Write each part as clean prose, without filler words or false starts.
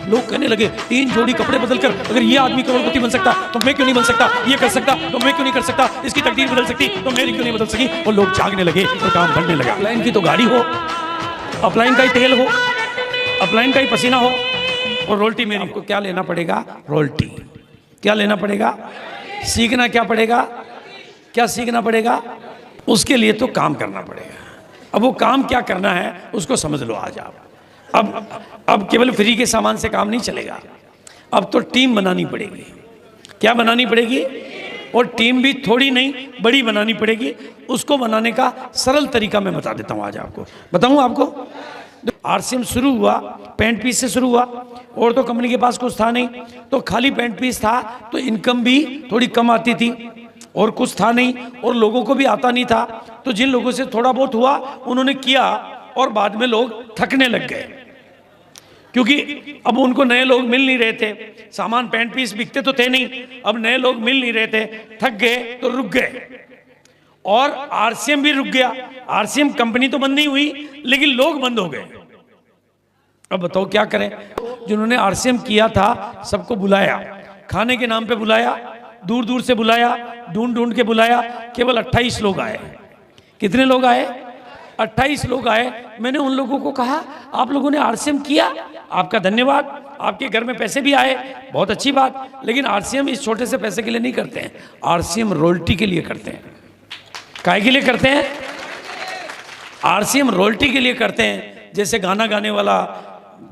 लोग कहने लगे 3 जोड़ी कपड़े बदलकर अगर ये आदमी करोड़पति बन सकता तो मैं क्यों नहीं बन सकता, ये कर सकता तो मैं क्यों नहीं कर सकता, इसकी तकदीर बदल सकती तो मेरी क्यों नहीं बदल सकी। और लोग जागने लगे और काम बढ़ने लगा। अपलाइन की तो गाड़ी हो, अपलाइन का ही तेल हो, अपलाइन का ही पसीना हो, और रोल्टी मेरी। आपको क्या लेना पड़ेगा? रोल्टी। क्या लेना पड़ेगा? सीखना क्या पड़ेगा? क्या सीखना पड़ेगा? उसके लिए तो काम करना पड़ेगा। अब वो काम क्या करना है उसको समझ लो आज आप। अब केवल फ्री के सामान से काम नहीं चलेगा, अब तो टीम बनानी पड़ेगी। क्या बनानी पड़ेगी? और टीम भी थोड़ी नहीं बड़ी बनानी पड़ेगी। उसको बनाने का सरल तरीका मैं बता देता हूँ आज आपको। बताऊँ आपको? आरसीएम शुरू हुआ पेंट पीस से शुरू हुआ, और तो कंपनी के पास कुछ था नहीं, तो खाली पेंट पीस था, तो इनकम भी थोड़ी कम आती थी, और कुछ था नहीं, और लोगों को भी आता नहीं था। तो जिन लोगों से थोड़ा बहुत हुआ उन्होंने किया, और बाद में लोग थकने लग गए, क्योंकि अब उनको नए लोग मिल नहीं रहे थे। सामान पेंट पीस बिकते तो थे नहीं, अब नए लोग मिल नहीं रहे थे, थक गए तो रुक गए, और आरसीएम भी रुक गया। आरसीएम कंपनी तो बंद नहीं हुई, लेकिन लोग बंद हो गए। अब बताओ क्या करें? जिन्होंने आरसीएम किया था सबको बुलाया, खाने के नाम पे बुलाया, दूर दूर से बुलाया, ढूंढ ढूंढ के बुलाया। केवल 28 लोग आए। कितने लोग आए? 28 लोग आए। मैंने उन लोगों को कहा आप लोगों ने आरसीएम किया, आपका धन्यवाद, आपके घर में पैसे भी आए, बहुत अच्छी बात, लेकिन आरसीएम इस छोटे से पैसे के लिए नहीं करते हैं, आरसीएम रोल्टी के लिए करते हैं। काहे के लिए करते हैं? आरसीएम रोल्टी के लिए करते हैं। जैसे गाना गाने वाला,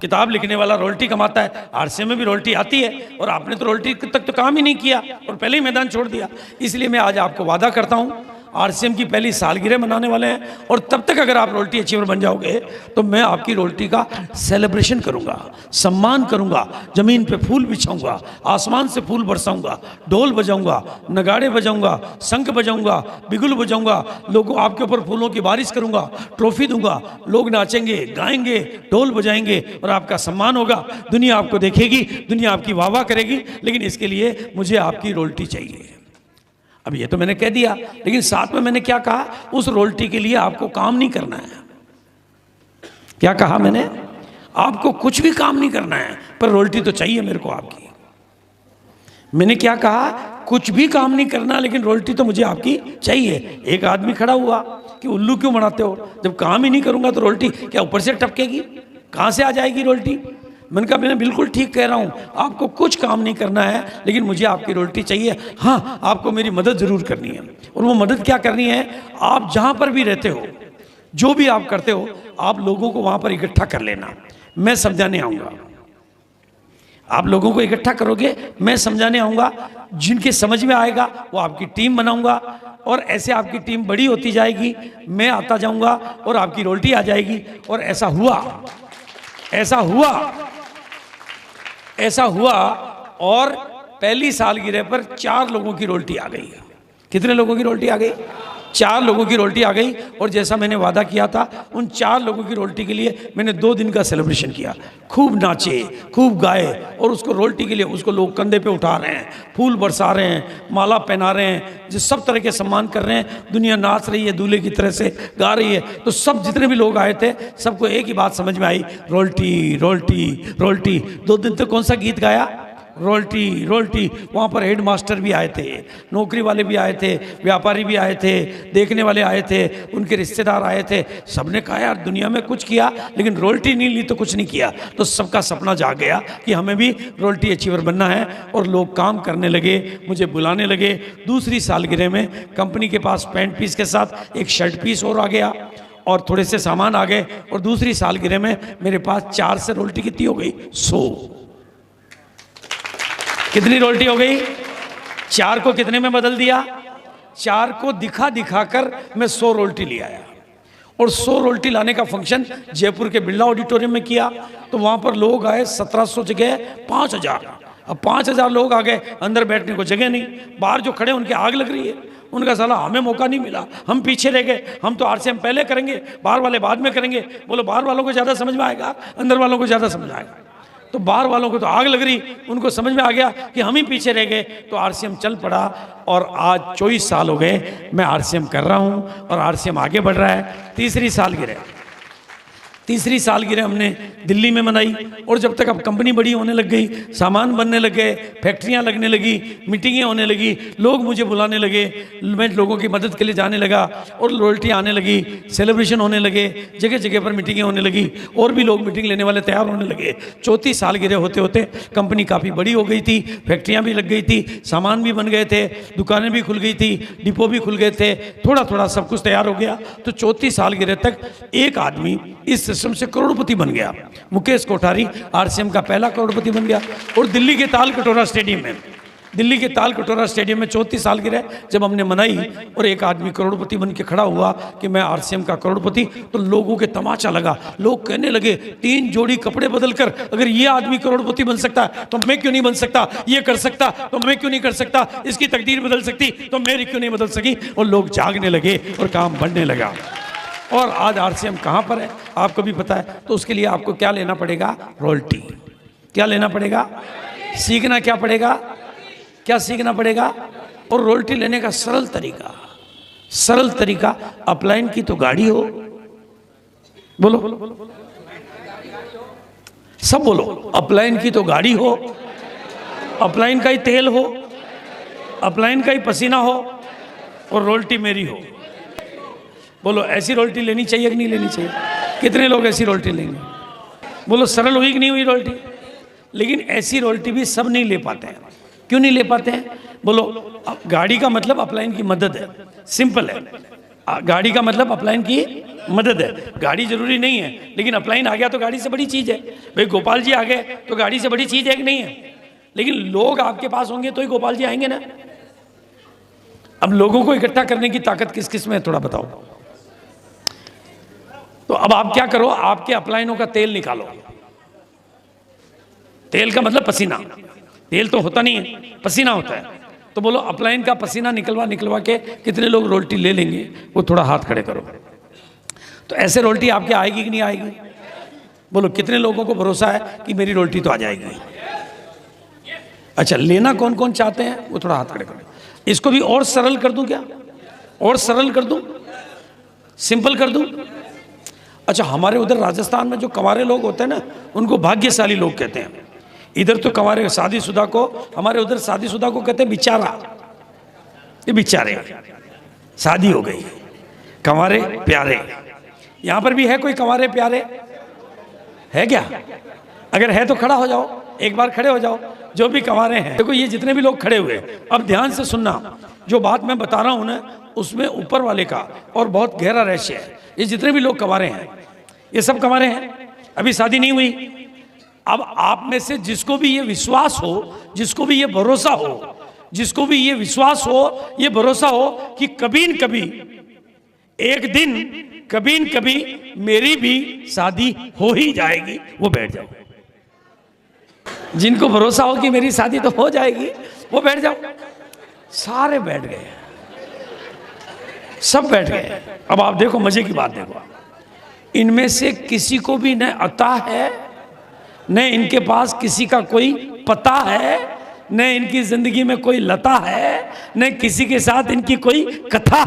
किताब लिखने वाला रोल्टी कमाता है, आरसीएम में भी रोल्टी आती है, और आपने तो रोल्टी तक तो काम ही नहीं किया और पहले ही मैदान छोड़ दिया। इसलिए मैं आज आपको वादा करता हूं, आरसीएम की पहली सालगिरह मनाने वाले हैं, और तब तक अगर आप रोल्टी अचीवर बन जाओगे तो मैं आपकी रोल्टी का सेलिब्रेशन करूंगा, सम्मान करूंगा, जमीन पे फूल बिछाऊंगा, आसमान से फूल बरसाऊंगा, ढोल बजाऊंगा, नगाड़े बजाऊंगा, शंख बजाऊंगा, बिगुल बजाऊंगा, लोगों आपके ऊपर फूलों की बारिश करूंगा, ट्रॉफी दूंगा, लोग नाचेंगे, गाएंगे, ढोल बजाएंगे, और आपका सम्मान होगा। दुनिया आपको देखेगी, दुनिया आपकी वाह वाह करेगी, लेकिन इसके लिए मुझे आपकी रोल्टी चाहिए। अब ये तो मैंने कह दिया, लेकिन साथ में मैंने क्या कहा? उस रोल्टी के लिए आपको काम नहीं करना है। क्या कहा मैंने? आपको कुछ भी काम नहीं करना है, पर रोल्टी तो चाहिए मेरे को आपकी। मैंने क्या कहा? कुछ भी काम नहीं करना, लेकिन रोल्टी तो मुझे आपकी चाहिए। एक आदमी खड़ा हुआ कि उल्लू क्यों बनाते हो, जब काम ही नहीं करूंगा तो रोल्टी क्या ऊपर से टपकेगी? कहां से आ जाएगी रोल्टी? मैंने कहा मैं बिल्कुल ठीक कह रहा हूं, आपको कुछ काम नहीं करना है, लेकिन मुझे आपकी रोल्टी चाहिए। हाँ, आपको मेरी मदद जरूर करनी है। और वो मदद क्या करनी है? आप जहां पर भी रहते हो, जो भी आप करते हो, आप लोगों को वहां पर इकट्ठा कर लेना। मैं समझाने आऊंगा, आप लोगों को इकट्ठा करोगे, मैं समझाने आऊंगा। जिनके समझ में आएगा वो आपकी टीम बनाऊंगा, और ऐसे आपकी टीम बड़ी होती जाएगी, मैं आता जाऊंगा और आपकी रोल्टी आ जाएगी। और ऐसा हुआ, ऐसा हुआ, ऐसा हुआ, और पहली सालगिरह पर 4 लोगों की रोल्टी आ गई। कितने लोगों की रोल्टी आ गई? 4 लोगों की रोल्टी आ गई। और जैसा मैंने वादा किया था, उन 4 लोगों की रोल्टी के लिए मैंने 2 दिन का सेलिब्रेशन किया। खूब नाचे, खूब गाए, और उसको रोल्टी के लिए उसको लोग कंधे पे उठा रहे हैं, फूल बरसा रहे हैं, माला पहना रहे हैं, जिस सब तरह के सम्मान कर रहे हैं। दुनिया नाच रही है, दूल्हे की तरह से गा रही है। तो सब जितने भी लोग आए थे, सबको एक ही बात समझ में आई, रोल्टी रोल्टी रोल्टी। 2 दिन तक कौन सा गीत गाया? Royalty royalty. वहाँ पर हेड मास्टर भी आए थे, नौकरी वाले भी आए थे, व्यापारी भी आए थे, देखने वाले आए थे, उनके रिश्तेदार आए थे। सबने कहा यार दुनिया में कुछ किया, लेकिन रोल्टी नहीं ली तो कुछ नहीं किया। तो सबका सपना जाग गया कि हमें भी रोल्टी अचीवर बनना है, और लोग काम करने लगे, मुझे बुलाने लगे। दूसरी सालगिरह में कंपनी के पास पेंट पीस के साथ एक शर्ट पीस और आ गया, और थोड़े से सामान आ गए। और दूसरी सालगिरह में मेरे पास 4 से रोल्टी कितनी हो गई? 100। कितनी रोल्टी हो गई? 4 को कितने में बदल दिया? 4 को दिखा दिखा कर मैं 100 रोल्टी ले आया। और 100 रोल्टी लाने का फंक्शन जयपुर के बिरला ऑडिटोरियम में किया। तो वहां पर लोग आए 1700 जगह 5000। अब 5000 लोग आ गए, अंदर बैठने को जगह नहीं, बाहर जो खड़े उनकी आग लग रही है। उनका साला हमें मौका नहीं मिला, हम पीछे रह गए, हम तो आरसीएम पहले करेंगे, बाहर वाले बाद में करेंगे। बोलो बाहर वालों को ज़्यादा समझ में आएगा, अंदर वालों को ज़्यादा समझ आएगा। तो बाहर वालों को तो आग लग रही, उनको समझ में आ गया कि हम ही पीछे रह गए। तो आरसीएम चल पड़ा, और आज 24 साल हो गए मैं आरसीएम कर रहा हूँ, और आरसीएम आगे बढ़ रहा है। तीसरी सालगिरह, तीसरी सालगिरह हमने दिल्ली में मनाई। और जब तक अब कंपनी बड़ी होने लग गई, सामान बनने लग गए, फैक्ट्रियाँ लगने लगी, मीटिंगें होने लगी, लोग मुझे बुलाने लगे, मैं लोगों की मदद के लिए जाने लगा और रॉयल्टी आने लगी, सेलिब्रेशन होने लगे, जगह जगह पर मीटिंगें होने लगी और भी लोग मीटिंग लेने वाले तैयार होने लगे। चौथी सालगिरह होते होते कंपनी काफ़ी बड़ी हो गई थी, फैक्ट्रियाँ भी लग गई थी, सामान भी बन गए थे, दुकानें भी खुल गई थी, डिपो भी खुल गए थे, थोड़ा थोड़ा सब कुछ तैयार हो गया। तो चौथी सालगिरह तक एक आदमी इस सिस्टम से करोड़पति बन गया। मुकेश कोठारी आरसीएम का पहला करोड़पति बन गया। और दिल्ली के ताल कटोरा स्टेडियम में चौथी सालगिरह जब हमने मनाई और एक आदमी करोड़पति बन के खड़ा हुआ कि मैं आरसीएम का करोड़पति, तो लोगों के तमाचा लगा। लोग कहने लगे 3 जोड़ी कपड़े बदलकर अगर ये आदमी करोड़पति बन सकता तो मैं क्यों नहीं बन सकता, ये कर सकता तो मैं क्यों नहीं कर सकता, इसकी तकदीर बदल सकती तो मेरी क्यों नहीं बदल सकी। और लोग जागने लगे और काम बढ़ने लगा। और आज आरसीएम कहाँ पर है आपको भी पता है। तो उसके लिए आपको क्या लेना पड़ेगा? रॉयल्टी। क्या लेना पड़ेगा? सीखना क्या पड़ेगा? क्या सीखना पड़ेगा? और रॉयल्टी लेने का सरल तरीका अपलाइन की तो गाड़ी हो, बोलो सब बोलो, अपलाइन की तो गाड़ी हो, अपलाइन का ही तेल हो, अपलाइन का ही पसीना हो और रॉयल्टी मेरी हो। बोलो ऐसी रॉयल्टी लेनी चाहिए कि नहीं लेनी चाहिए? कितने लोग ऐसी रॉयल्टी लेंगे? बोलो सरल हुई कि नहीं हुई रॉयल्टी? लेकिन ऐसी रॉयल्टी भी सब नहीं ले पाते हैं। क्यों नहीं ले पाते हैं? बोलो गाड़ी का मतलब अपलाइन की मदद है, सिंपल है। गाड़ी का मतलब अपलाइन की मदद है। गाड़ी जरूरी नहीं है, लेकिन अपलाइन आ गया तो गाड़ी से बड़ी चीज़ है। भाई गोपाल जी आ गए तो गाड़ी से बड़ी चीज़ है कि नहीं है? लेकिन लोग आपके पास होंगे तो ही गोपाल जी आएंगे ना। अब लोगों को इकट्ठा करने की ताकत किस किस में है थोड़ा बताओ। तो अब आप क्या करो, आपके अपलाइनों का तेल निकालो। तेल का मतलब पसीना, तेल तो होता नहीं है, पसीना होता है। तो बोलो अपलाइन का पसीना निकलवा के कितने लोग रॉयल्टी ले लेंगे? वो थोड़ा हाथ खड़े करो। तो ऐसे रॉयल्टी आपके आएगी कि नहीं आएगी? बोलो कितने लोगों को भरोसा है कि मेरी रॉयल्टी तो आ जाएगी? अच्छा, लेना कौन कौन चाहते हैं वो थोड़ा हाथ खड़े करो। इसको भी और सरल कर दूं क्या? और सरल कर दूं, सिंपल कर दूं? अच्छा, हमारे उधर राजस्थान में जो कंवारे लोग होते हैं ना, उनको भाग्यशाली लोग कहते हैं। इधर तो कंवारे शादीशुदा को, हमारे उधर शादीशुदा को कहते हैं बेचारा। ये बेचारे, शादी हो गई, कंवारे प्यारे। यहाँ पर भी है कोई कंवारे प्यारे? है क्या? अगर है तो खड़ा हो जाओ, एक बार खड़े हो जाओ जो भी कंवारे हैं। देखो ये जितने भी लोग खड़े हुए, अब ध्यान से सुनना, जो बात मैं बता रहा हूँ ना उसमें ऊपर वाले का और बहुत गहरा रहस्य है। ये जितने भी लोग कंवारे हैं ये सब कंवारे हैं, अभी शादी नहीं हुई। अब आप में से जिसको भी ये विश्वास हो, जिसको भी ये भरोसा हो, जिसको भी ये विश्वास हो, ये भरोसा हो कि कभी न कभी एक दिन, कभी न कभी मेरी भी शादी हो ही जाएगी, वो बैठ जाओ। जिनको भरोसा हो कि मेरी शादी तो हो जाएगी वो बैठ जाओ। सारे बैठ गए, सब बैठ गए। अब आप देखो मजे की बात देखो, इनमें से किसी को भी न अता है, न इनके पास किसी का कोई पता है, न इनकी जिंदगी में कोई लता है, न किसी के साथ इनकी कोई कथा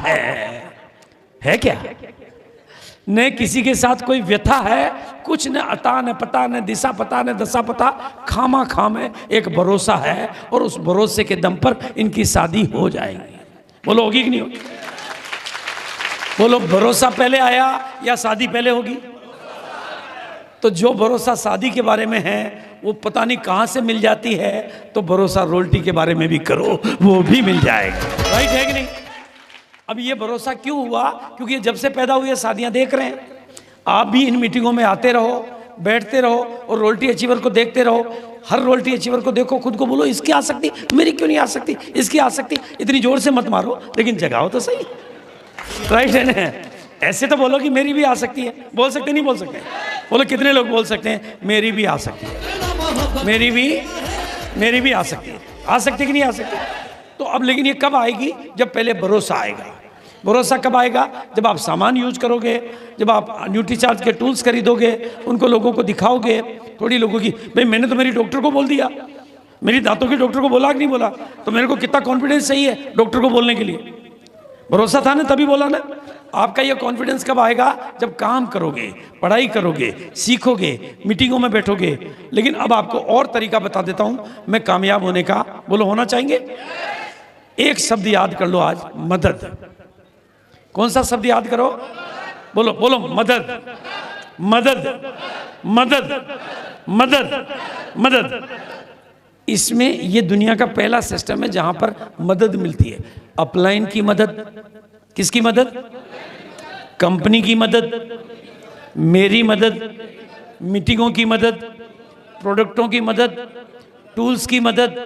है क्या? न किसी के साथ कोई व्यथा है, कुछ न अता न पता, न दिशा पता, न दशा पता, खामा खाम है, एक भरोसा है और उस भरोसे के दम पर इनकी शादी हो जाएगी। बोलो होगी कि नहीं होगी? बोलो भरोसा पहले आया या शादी पहले होगी? तो जो भरोसा शादी के बारे में है वो पता नहीं कहाँ से मिल जाती है, तो भरोसा रॉयल्टी के बारे में भी करो, वो भी मिल जाएगा। राइट है कि नहीं? अब ये भरोसा क्यों हुआ? क्योंकि जब से पैदा हुई शादियां देख रहे हैं। आप भी इन मीटिंगों में आते रहो, बैठते रहो और रॉयल्टी अचीवर को देखते रहो। हर रॉयल्टी अचीवर को देखो, खुद को बोलो इसकी आ सकती, मेरी क्यों नहीं आ सकती, इसकी आ सकती। इतनी जोर से मत मारो, लेकिन जगाओ तो सही। राइट है ना? ऐसे तो बोलो कि मेरी भी आ सकती है। बोल सकते नहीं बोल सकते? बोलो कितने लोग बोल सकते हैं मेरी भी आ सकती है, मेरी भी आ सकती है। आ सकती कि नहीं आ सकती? तो अब लेकिन ये कब आएगी? जब पहले भरोसा आएगा। भरोसा कब आएगा? जब आप सामान यूज करोगे, जब आप न्यूट्रीचार्ज के टूल्स खरीदोगे, उनको लोगों को दिखाओगे। थोड़ी लोगों की, भाई मैंने तो मेरी डॉक्टर को बोल दिया, मेरी दांतों के डॉक्टर को बोला कि नहीं बोला, तो मेरे को कितना कॉन्फिडेंस चाहिए डॉक्टर को बोलने के लिए? भरोसा था ना तभी बोला ना। आपका ये कॉन्फिडेंस कब आएगा? जब काम करोगे, पढ़ाई करोगे, सीखोगे, मीटिंगों में बैठोगे। लेकिन अब आपको और तरीका बता देता हूं मैं कामयाब होने का। बोलो होना चाहेंगे? एक शब्द याद कर लो आज, मदद। कौन सा शब्द याद करो? बोलो बोलो, मदद मदद मदद मदद मदद। इसमें ये दुनिया का पहला सिस्टम है जहां पर मदद मिलती है। अपलाइन की मदद, किसकी मदद? कंपनी की मदद, मेरी मदद, मीटिंगों की मदद, प्रोडक्टों की मदद, टूल्स की मदद,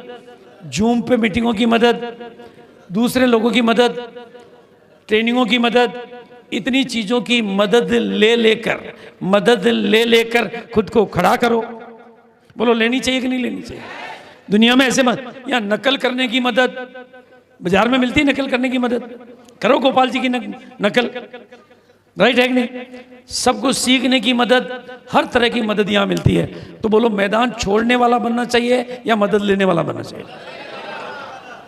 जूम पे मीटिंगों की मदद, दूसरे लोगों की मदद, ट्रेनिंगों की मदद। इतनी चीजों की मदद ले लेकर खुद को खड़ा करो। बोलो लेनी चाहिए कि नहीं लेनी चाहिए? दुनिया में ऐसे मत, या नकल करने की मदद बाजार में मिलती है, नकल करने की मदद करो। गोपाल जी की नकल, राइट है कि नहीं? सब कुछ सीखने की मदद, हर तरह की मदद यहां मिलती है। तो बोलो मैदान छोड़ने वाला बनना चाहिए या मदद लेने वाला बनना चाहिए?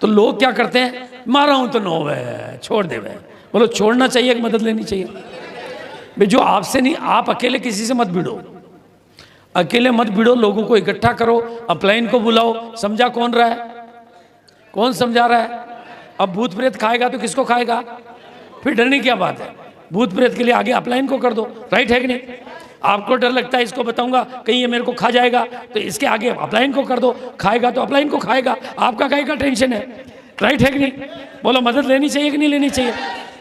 तो लोग क्या करते हैं, मारा हूं तो नो है, छोड़ दे वे। बोलो छोड़ना चाहिए कि मदद लेनी चाहिए? भाई जो आपसे नहीं, आप अकेले किसी से मत भिड़ो, अकेले मत भिड़ो, लोगों को इकट्ठा करो, अपलाइन को बुलाओ। समझा कौन रहा है? कौन समझा रहा है? अब भूत प्रेत खाएगा तो किसको खाएगा? फिर डरने की क्या बात है? भूत प्रेत के लिए आगे अपलाइन को कर दो, राइट है कि नहीं? आपको डर लगता है इसको बताऊंगा कहीं ये मेरे को खा जाएगा, तो इसके आगे अपलाइन को कर दो, खाएगा तो अपलाइन को खाएगा, आपका कहीं का टेंशन है, राइट है कि नहीं? बोलो मदद लेनी चाहिए कि नहीं लेनी चाहिए?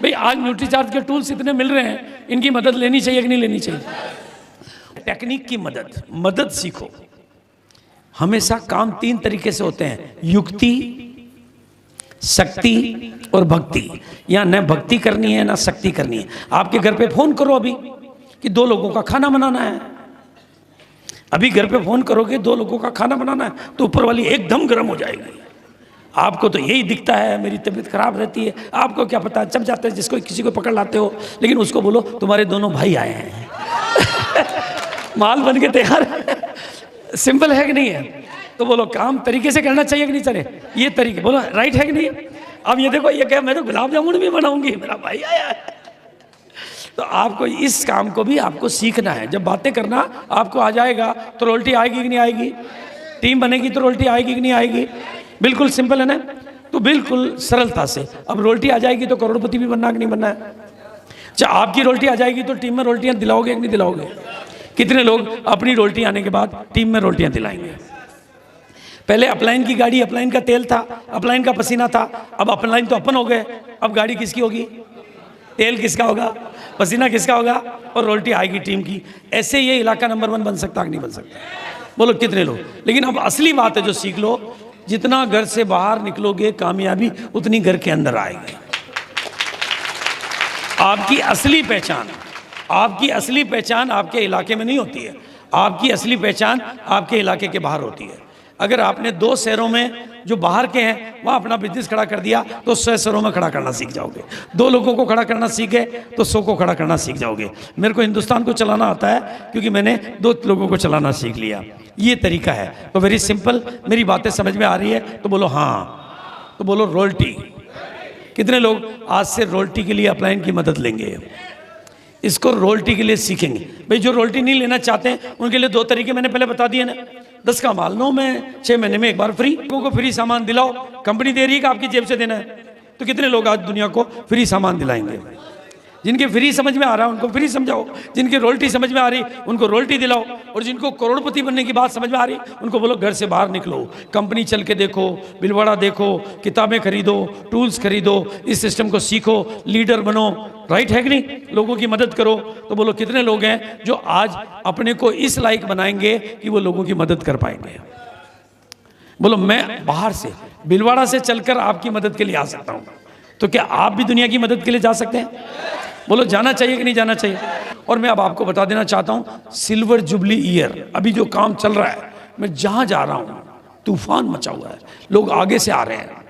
भाई आज न्यूट्रीचार्ज के टूल्स इतने मिल रहे हैं, इनकी मदद लेनी चाहिए कि नहीं लेनी चाहिए? टेक्निक की मदद सीखो। हमेशा काम 3 तरीके से होते हैं, युक्ति, शक्ति और भक्ति। या न भक्ति करनी है ना शक्ति करनी है। आपके घर पे फोन करो अभी कि 2 लोगों का खाना बनाना है, अभी घर पे फोन करोगे 2 लोगों का खाना बनाना है, तो ऊपर वाली एकदम गर्म हो जाएगी। आपको तो यही दिखता है, मेरी तबीयत खराब रहती है, आपको क्या पता, जब जाते हैं जिसको किसी को पकड़ लाते हो, लेकिन उसको बोलो तुम्हारे दोनों भाई आए हैं माल बन के तैयार सिंपल है कि नहीं है? तो बोलो काम तरीके से करना चाहिए कि नहीं चले? ये तरीके बोलो, राइट है कि नहीं? अब ये देखो, ये क्या, मैं तो गुलाब जामुन भी बनाऊंगी, मेरा भाई आया है। तो आपको इस काम को भी आपको सीखना है। जब बातें करना आपको आ जाएगा तो रोल्टी आएगी कि नहीं आएगी? टीम बनेगी तो रोल्टी आएगी कि नहीं आएगी? बिल्कुल सिंपल है ना? तो बिल्कुल सरलता से अब रोल्टी आ जाएगी तो करोड़पति भी बनना कि नहीं बनना है? अच्छा, आपकी रोल्टी आ जाएगी तो टीम में रोल्टियां दिलाओगे कि नहीं दिलाओगे? कितने लोग अपनी रोल्टी आने के बाद टीम में रोल्टियां दिलाएंगे? पहले अपलाइन की गाड़ी, अपलाइन का तेल था, अपलाइन का पसीना था, अब अपलाइन तो अपन हो गए, अब गाड़ी किसकी होगी? तेल किसका होगा? पसीना किसका होगा? और रोल्टी आएगी टीम की। ऐसे ये इलाका नंबर 1 बन सकता कि नहीं बन सकता? बोलो कितने लोग? लेकिन अब असली बात है जो सीख लो, जितना घर से बाहर निकलोगे कामयाबी उतनी घर के अंदर आएगी। आपकी असली पहचान आपके इलाके में नहीं होती है, आपकी असली पहचान आपके इलाके के बाहर होती है। अगर आपने 2 शहरों में जो बाहर के हैं वहां अपना बिजनेस खड़ा कर दिया तो 100 शहरों में खड़ा करना सीख जाओगे। 2 लोगों को खड़ा करना सीखे तो 100 को खड़ा करना सीख जाओगे। मेरे को हिंदुस्तान को चलाना आता है क्योंकि मैंने 2 लोगों को चलाना सीख लिया। ये तरीका है। तो वेरी सिंपल, मेरी बातें समझ में आ रही है तो बोलो हाँ, तो बोलो रोल्टी। कितने लोग आज से रोल्टी के लिए अपलाइन की मदद लेंगे? इसको रोल्टी के लिए सीखेंगे। भाई जो रोल्टी नहीं लेना चाहते हैं उनके लिए 2 तरीके मैंने पहले बता दिए ना। 10 का माल 9 में, 6 महीने में एक बार फ्री। लोगों को फ्री सामान दिलाओ, कंपनी दे रही है कि आपकी जेब से देना है? तो कितने लोग आज दुनिया को फ्री सामान दिलाएंगे? जिनके फ्री समझ में आ रहा है उनको फ्री समझाओ, जिनकी रोल्टी समझ में आ रही उनको रोल्टी दिलाओ, और जिनको करोड़पति बनने की बात समझ में आ रही उनको बोलो घर से बाहर निकलो, कंपनी चल के देखो, बिलवाड़ा देखो, किताबें खरीदो, टूल्स खरीदो, इस सिस्टम को सीखो, लीडर बनो, राइट है कि नहीं? लोगों की मदद करो। तो बोलो कितने लोग हैं जो आज अपने को इस लायक बनाएंगे कि वो लोगों की मदद कर पाएंगे? बोलो मैं बाहर से बिलवाड़ा से चलकर आपकी मदद के लिए आ सकता हूँ, तो क्या आप भी दुनिया की मदद के लिए जा सकते हैं? बोलो जाना चाहिए कि नहीं जाना चाहिए? और मैं अब आपको बता देना चाहता हूँ, सिल्वर जुबली ईयर अभी जो काम चल रहा है, मैं जहाँ जा रहा हूँ तूफान मचा हुआ है, लोग आगे से आ रहे हैं,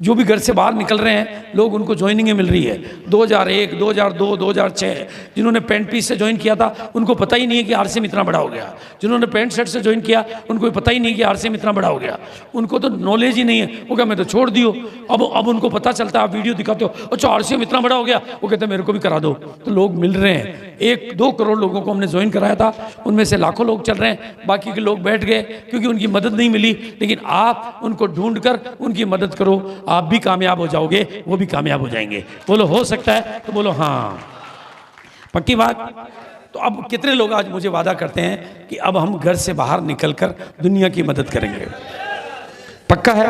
जो भी घर से बाहर निकल रहे हैं लोग, उनको ज्वाइनिंगें मिल रही है 2001, 2002, 2006। जिन्होंने पैंट पीस से ज्वाइन किया था उनको पता ही नहीं है कि आरसीएम इतना बड़ा हो गया। जिन्होंने पैंट शर्ट से ज्वाइन किया उनको पता ही नहीं कि आरसीएम इतना बड़ा हो गया। उनको तो नॉलेज ही नहीं है। वो क्या मैं तो छोड़ दियो। अब उनको पता चलता है, आप वीडियो दिखाते हो, अच्छा आरसीएम इतना बड़ा हो गया, वो कहते हैं मेरे को भी करा दो। तो लोग मिल रहे हैं। 1-2 करोड़ लोगों को हमने ज्वाइन कराया था, उनमें से लाखों लोग चल रहे हैं, बाकी के लोग बैठ गए क्योंकि उनकी मदद नहीं मिली। लेकिन आप उनको ढूंढ कर उनकी मदद करो, आप भी कामयाब हो जाओगे, वो भी कामयाब हो जाएंगे। बोलो हो सकता है तो बोलो हाँ, पक्की बात। तो अब कितने लोग आज मुझे वादा करते हैं कि अब हम घर से बाहर निकलकर दुनिया की मदद करेंगे? पक्का है?